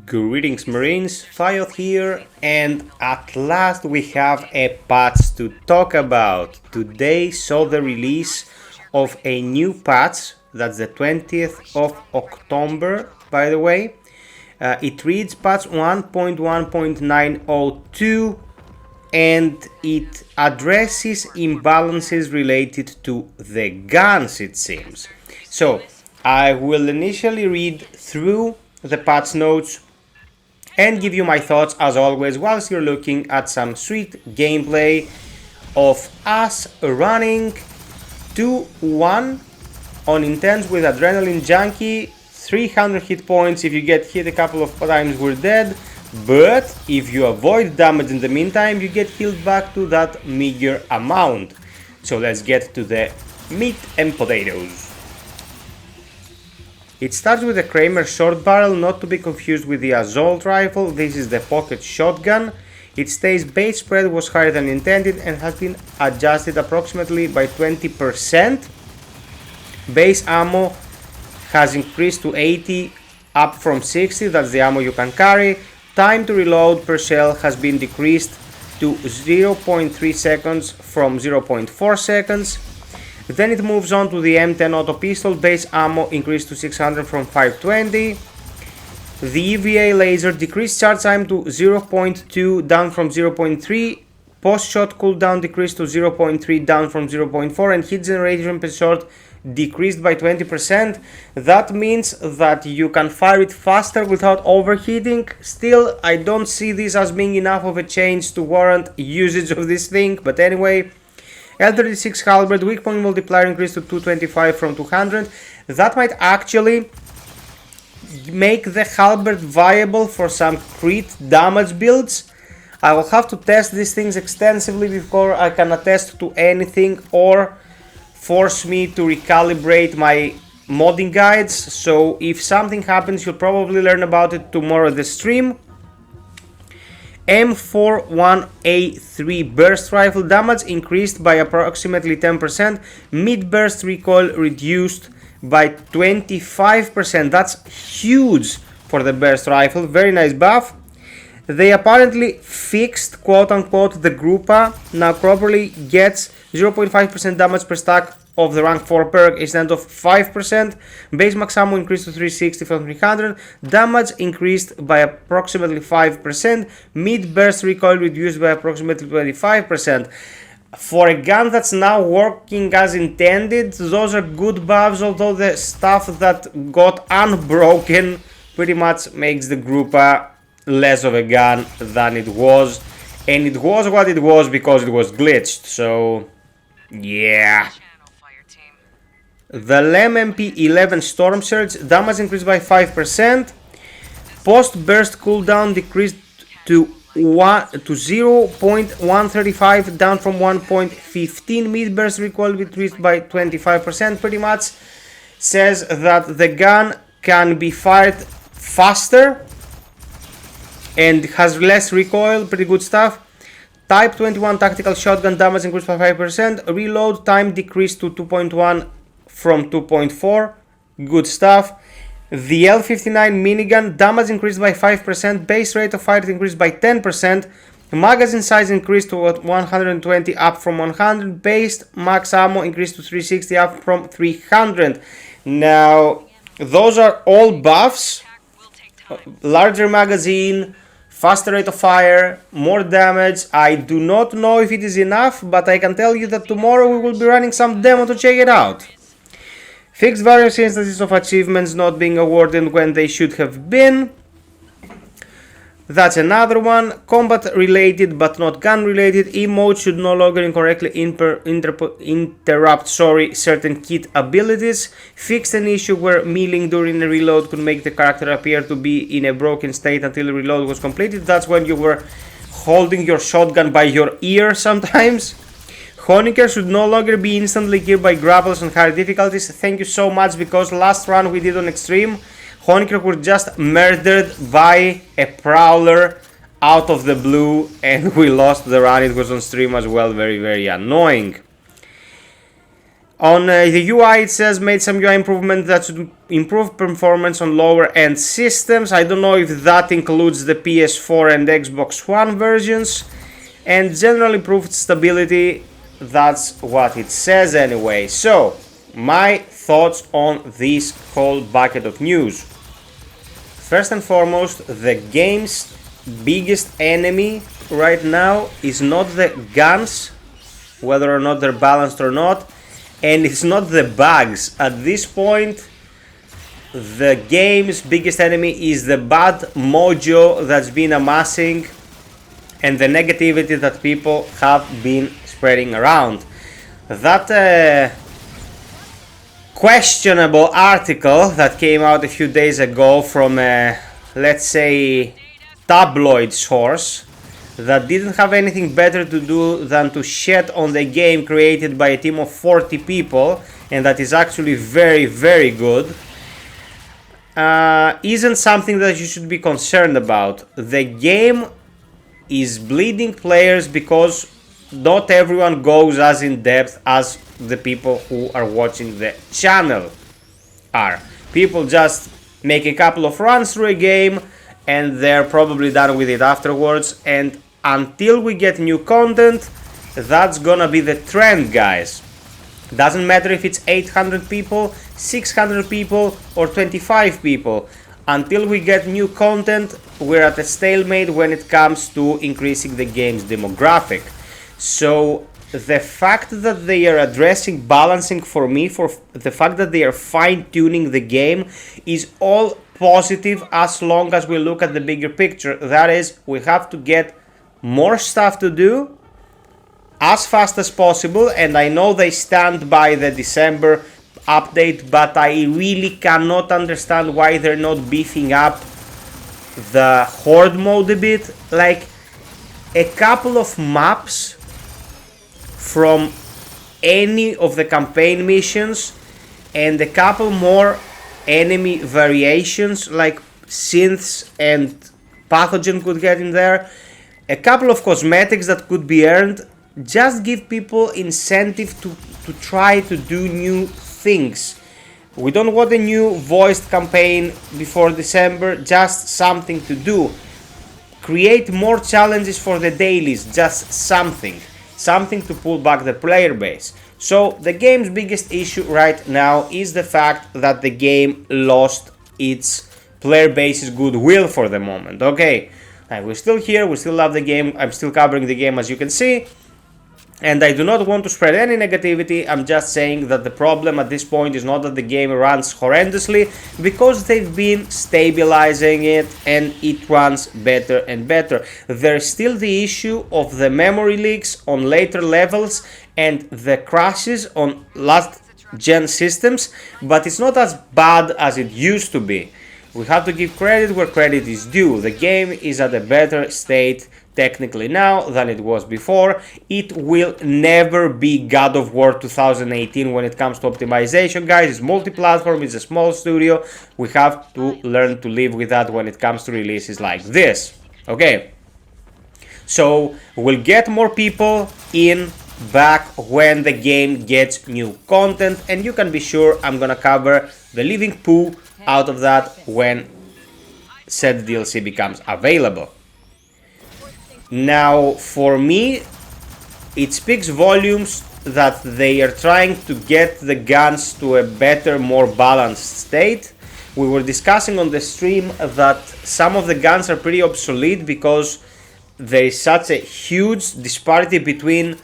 Greetings Marines, FiOth here, and at last we have a patch to talk about. Today saw the release of a new patch, that's the 20th of October by the way. It reads patch 1.1.902 and it addresses imbalances related to the guns, it seems. So I will initially read through the patch notes and give you my thoughts as always whilst you're looking at some sweet gameplay of us running 2-1 on intense with adrenaline junkie. 300 hit points. If you get hit a couple of times we're dead, but if you avoid damage in the meantime you get healed back to that meager amount. So let's get to the meat and potatoes. It starts with a Kramer short barrel, not to be confused with the assault rifle. This is the pocket shotgun. It stays base spread was higher than intended and has been adjusted approximately by 20%. Base ammo has increased to 80 up from 60, that's the ammo you can carry. Time to reload per shell has been decreased to 0.3 seconds from 0.4 seconds. Then it moves on to the M10 auto pistol. Base ammo increased to 600 from 520. The EVA laser decreased charge time to 0.2 down from 0.3. Post shot cooldown decreased to 0.3 down from 0.4, and hit generation per shot decreased by 20%. That means that you can fire it faster without overheating. Still, I don't see this as being enough of a change to warrant usage of this thing, but anyway. L36 halberd weak point multiplier increased to 225 from 200. That might actually make the halberd viable for some crit damage builds. I will have to test these things extensively before I can attest to anything or force me to recalibrate my modding guides. So if something happens you'll probably learn about it tomorrow at the stream. M41A3 burst rifle damage increased by approximately 10%. Mid burst recoil reduced by 25%. That's huge for the burst rifle. Very nice buff. They apparently fixed quote unquote the Grupa. Now properly gets 0.5% damage per stack of the rank 4 perk instead of 5%. Base max ammo increased to 360 from 300. Damage increased by approximately 5%. Mid burst recoil reduced by approximately 25%. For a gun that's now working as intended, those are good buffs, although the stuff that got unbroken pretty much makes the Grupa less of a gun than it was. And it was what it was because it was glitched, so yeah. The LEM MP11 Storm Surge damage increased by 5%. Post burst cooldown decreased to 0.135 down from 1.15. Mid burst recoil decreased by 25%. Pretty much says that the gun can be fired faster and has less recoil. Pretty good stuff. Type 21 tactical shotgun damage increased by 5%. Reload time decreased to 2.1 from 2.4. Good stuff. The L59 minigun damage increased by 5%. Base rate of fire increased by 10%. Magazine size increased to 120 up from 100. Base max ammo increased to 360 up from 300. Now those are all buffs. Larger magazine, faster rate of fire, more damage. I do not know if it is enough, but I can tell you that tomorrow we will be running some demo to check it out. Fixed various instances of achievements not being awarded when they should have been. That's another one. Combat related but not gun related. Emote should no longer incorrectly interrupt certain kit abilities. Fixed an issue where mealing during a reload could make the character appear to be in a broken state until the reload was completed. That's when you were holding your shotgun by your ear sometimes. Honecker should no longer be instantly killed by grapples on higher difficulties. Thank you so much, because last run we did on extreme, Honecker were just murdered by a prowler out of the blue and we lost the run. It was on stream as well. Very, very annoying. On the UI, it says made some UI improvement that should improve performance on lower end systems. I don't know if that includes the PS4 and Xbox One versions. And generally improved stability. That's what it says anyway. So, my thoughts on this whole bucket of news. First and foremost, the game's biggest enemy right now is not the guns, whether or not they're balanced or not, and it's not the bugs. At this point, the game's biggest enemy is the bad mojo that's been amassing and the negativity that people have been spreading around. That questionable article that came out a few days ago from let's say tabloid source that didn't have anything better to do than to shit on the game created by a team of 40 people, and that is actually very, very good, isn't something that you should be concerned about. The game is bleeding players because not everyone goes as in depth as the people who are watching the channel are. People just make a couple of runs through a game and they're probably done with it afterwards, and until we get new content, that's gonna be the trend, guys. Doesn't matter if it's 800 people, 600 people or 25 people. Until we get new content, we're at a stalemate when it comes to increasing the game's demographic. So the fact that they are addressing balancing, for me, for the fact that they are fine-tuning the game, is all positive as long as we look at the bigger picture. That is, we have to get more stuff to do as fast as possible, and I know they stand by the December update, but I really cannot understand why they're not beefing up the horde mode a bit. Like a couple of maps from any of the campaign missions and a couple more enemy variations like synths and pathogen could get in there, a couple of cosmetics that could be earned. Just give people incentive to try to do new things. We don't want a new voiced campaign before December, just something to do. Create more challenges for the dailies, just something to pull back the player base. So the game's biggest issue right now is the fact that the game lost its player base's goodwill for the moment. Okay, and we're still here, we still love the game, I'm still covering the game as you can see, and I do not want to spread any negativity. I'm just saying that the problem at this point is not that the game runs horrendously, because they've been stabilizing it and it runs better and better. There's still the issue of the memory leaks on later levels and the crashes on last gen systems, but it's not as bad as it used to be. We have to give credit where credit is due. The game is at a better state technically now than it was before. It will never be God of War 2018 when it comes to optimization, guys. It's multi-platform, it's a small studio. We have to learn to live with that when it comes to releases like this. Okay, so we'll get more people in back when the game gets new content, and you can be sure I'm gonna cover the living poo out of that when said DLC becomes available. Now, for me, it speaks volumes that they are trying to get the guns to a better, more balanced state. We were discussing on the stream that some of the guns are pretty obsolete because there is such a huge disparity between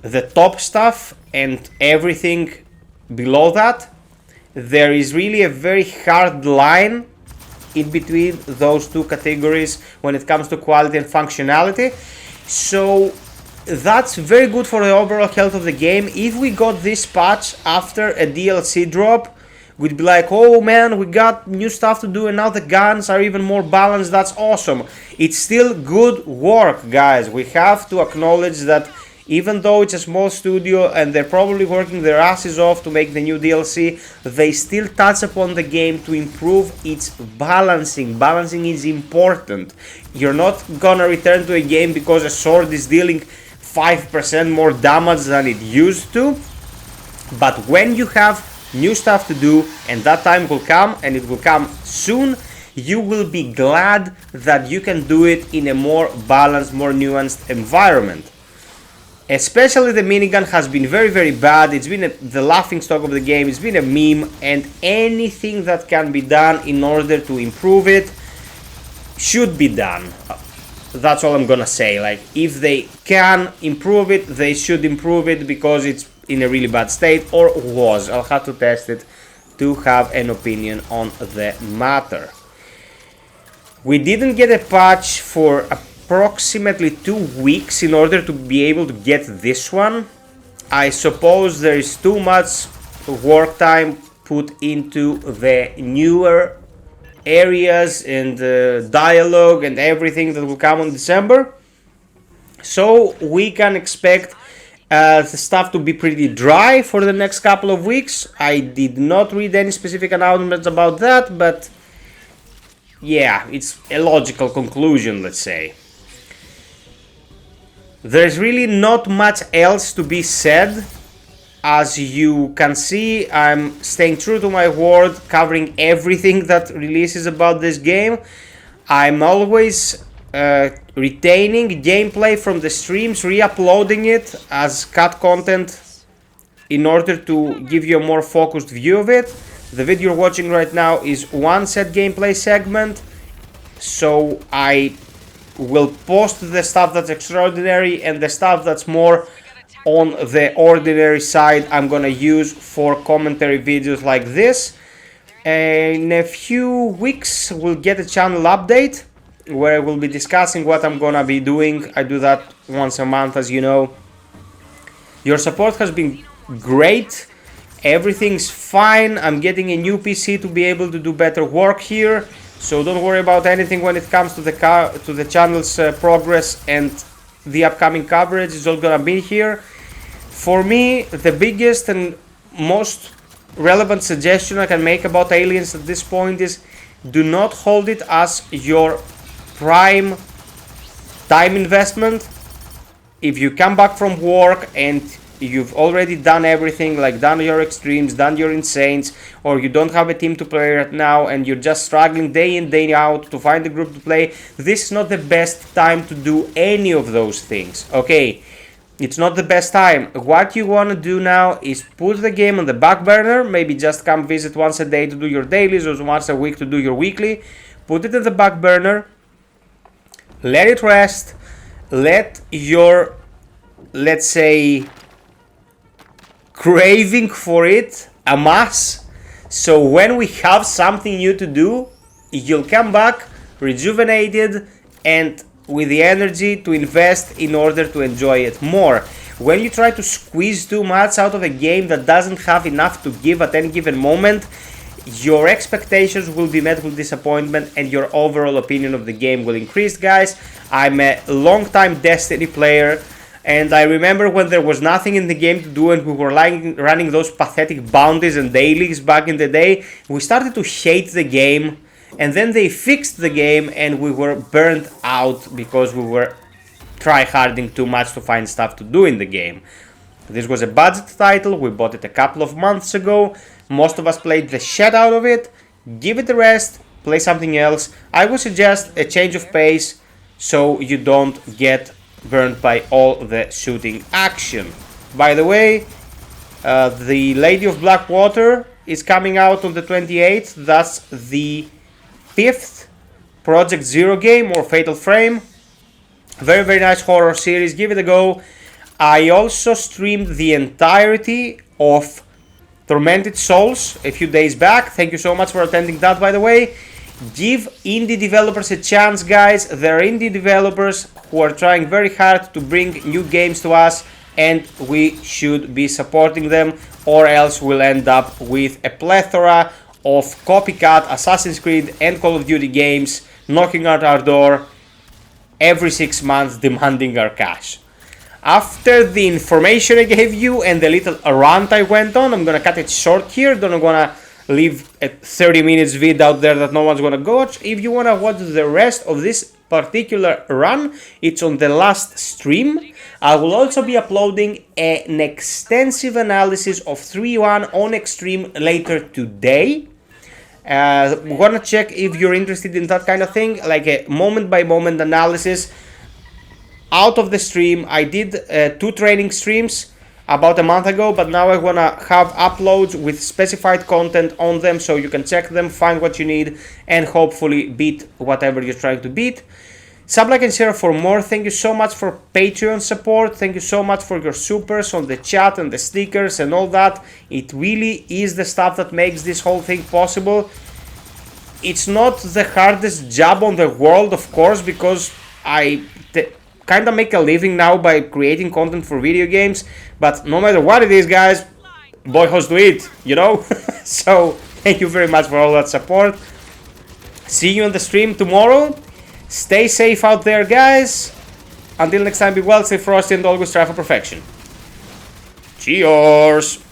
the top stuff and everything below that. There is really a very hard line in between those two categories when it comes to quality and functionality. So that's very good for the overall health of the game. If we got this patch after a DLC drop, we'd be like, oh man, we got new stuff to do and now the guns are even more balanced. That's awesome. It's still good work, guys. We have to acknowledge that even though it's a small studio and they're probably working their asses off to make the new DLC, they still touch upon the game to improve its balancing. Balancing is important. You're not gonna return to a game because a sword is dealing 5% more damage than it used to. But when you have new stuff to do, and that time will come, and it will come soon, you will be glad that you can do it in a more balanced, more nuanced environment. Especially the minigun has been very, very bad. It's been the laughing stock of the game. It's been a meme, and anything that can be done in order to improve it should be done. That's all I'm gonna say. Like, if they can improve it, they should improve it, because it's in a really bad state, or was. I'll have to test it to have an opinion on the matter. We didn't get a patch for approximately 2 weeks in order to be able to get this one. I suppose there is too much work time put into the newer areas and dialogue and everything that will come in December, so we can expect the stuff to be pretty dry for the next couple of weeks. I did not read any specific announcements about that, but yeah, it's a logical conclusion, let's say. There's really not much else to be said. As you can see, I'm staying true to my word, covering everything that releases about this game. I'm always retaining gameplay from the streams, re-uploading it as cut content in order to give you a more focused view of it. The video you're watching right now is one set gameplay segment, so I will post the stuff that's extraordinary, and the stuff that's more on the ordinary side I'm gonna use for commentary videos like this. In a few weeks we'll get a channel update where we'll be discussing what I'm gonna be doing. I do that once a month, as you know. Your support has been great. Everything's fine. I'm getting a new PC to be able to do better work here, so don't worry about anything when it comes to the channel's progress and the upcoming coverage. Is all gonna be here. For me, the biggest and most relevant suggestion I can make about Aliens at this point is, do not hold it as your prime time investment. If you come back from work and you've already done everything, like done your extremes, done your insanes, or you don't have a team to play right now and you're just struggling day in, day out to find a group to play, this is not the best time to do any of those things, okay? It's not the best time. What you want to do now is put the game on the back burner, maybe just come visit once a day to do your dailies, or once a week to do your weekly. Put it in the back burner, let it rest, let your, let's say, craving for it amass, so when we have something new to do, you'll come back rejuvenated and with the energy to invest in order to enjoy it more. When you try to squeeze too much out of a game that doesn't have enough to give at any given moment, your expectations will be met with disappointment and your overall opinion of the game will increase, guys. I'm a long-time Destiny player, and I remember when there was nothing in the game to do and we were running those pathetic bounties and dailies back in the day, we started to hate the game, and then they fixed the game and we were burnt out because we were try-harding too much to find stuff to do in the game. This was a budget title, we bought it a couple of months ago, most of us played the shit out of it. Give it a rest, play something else. I would suggest a change of pace so you don't get burned by all the shooting action. By the way, the Lady of Blackwater is coming out on the 28th. That's the 5th Project Zero game, or Fatal Frame. Very, very nice horror series. Give it a go. I also streamed the entirety of Tormented Souls a few days back. Thank you so much for attending that, by the way. Give indie developers a chance, guys. There are indie developers who are trying very hard to bring new games to us, and we should be supporting them, or else we'll end up with a plethora of copycat Assassin's Creed and Call of Duty games knocking at our door every 6 months, demanding our cash. After the information I gave you and the little rant I went on, I'm gonna cut it short here. Don't wanna leave a 30 minutes vid out there that no one's gonna watch. If you wanna watch the rest of this particular run. It's on the last stream. I will also be uploading an extensive analysis of 3-1 on Extreme later today. We're gonna check if you're interested in that kind of thing, like a moment-by-moment analysis out of the stream. I did 2 training streams about a month ago, but now I wanna have uploads with specified content on them so you can check them, find what you need, and hopefully beat whatever you're trying to beat. Sub, like, and share for more. Thank you so much for Patreon support. Thank you so much for your supers on the chat and the stickers and all that. It really is the stuff that makes this whole thing possible. It's not the hardest job on the world, of course, because I kind of make a living now by creating content for video games. But no matter what it is, guys, boy has to eat, you know? So thank you very much for all that support. See you on the stream tomorrow. Stay safe out there, guys. Until next time, be well, stay frosty, and always strive for perfection. Cheers!